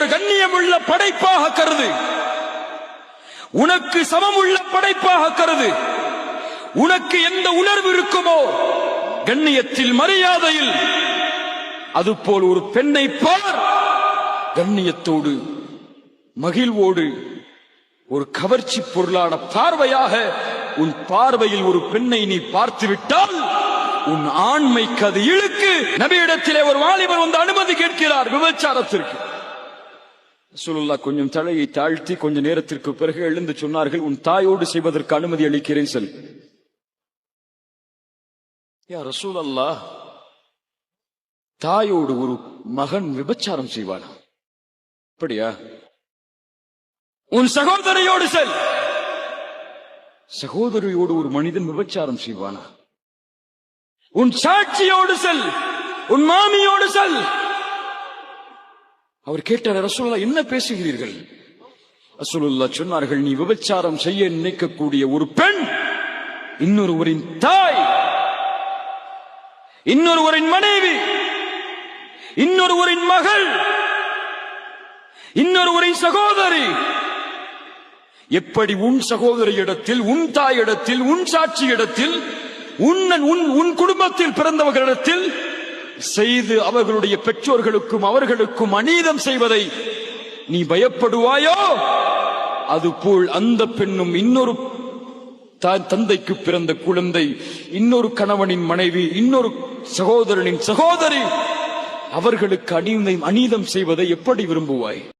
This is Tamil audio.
ஒரு கண்ணியமுள்ள படைப்பாக கருது, உனக்கு சமமுள்ள படைப்பாக கருது. உனக்கு எந்த உணர்வு இருக்குமோ கண்ணியத்தில், மரியாதையில், அதுபோல் ஒரு பெண்ணை பார், கண்ணியத்தோடு, மகிழ்வோடு, ஒரு கவர்ச்சி பொருளான பார்வையாக உன் பார்வையில் ஒரு பெண்ணை நீ பார்த்து விட்டால் உன் ஆண்மைக்கு அது இழுக்கு. நபியிடத்திலே ஒரு வாலிபர் வந்து அனுமதி கேட்கிறார் விபச்சாரத்திற்கு. ரசூலுல்லாஹ் கொஞ்சம் தலையை தாழ்த்தி கொஞ்ச நேரத்திற்கு பிறகு எழுந்து சொன்னார்கள், உன் தாயோடு செய்வதற்கு அனுமதி அளிக்கிறேன் சொல். யா ரசூலல்லாஹ், தாயோடு ஒரு மகன் விபச்சாரம் செய்வானா? அப்படியா? உன் சகோதரியோடு செல். சகோதரியோடு ஒரு மனிதன் விபச்சாரம் செய்வானா? உன் சாட்சியோடு செல், உன் மாமியோடு செல். அவர் கேட்டார், ரசூலுல்லாஹ் என்ன பேசுகிறீர்கள்? ரசூலுல்லாஹ் சொன்னார்கள், நீ விபச்சாரம் செய்ய நினைக்கக்கூடிய ஒரு பெண் இன்னொருவரின் தாய், இன்னொருவரின் மனைவி, இன்னொருவரின் மகள், இன்னொருவரின் சகோதரி. எப்படி உன் சகோதரியிடத்தில், உன் தாயிடத்தில், உன் சாட்சியிடத்தில், உன் குடும்பத்தில் பிறந்தவர்களிடத்தில் செய்து அவர்களுடைய பெற்றோர்களுக்கும் அவர்களுக்கும் அநீதம் செய்வதை நீ பயப்படுவாயோ, அதுபோல் அந்த பெண்ணும் இன்னொரு தந்தைக்கு பிறந்த குழந்தை, இன்னொரு கணவனின் மனைவி, இன்னொரு சகோதரனின் சகோதரி, அவர்களுக்கு அநீதம் செய்வதை எப்படி விரும்புவாய்?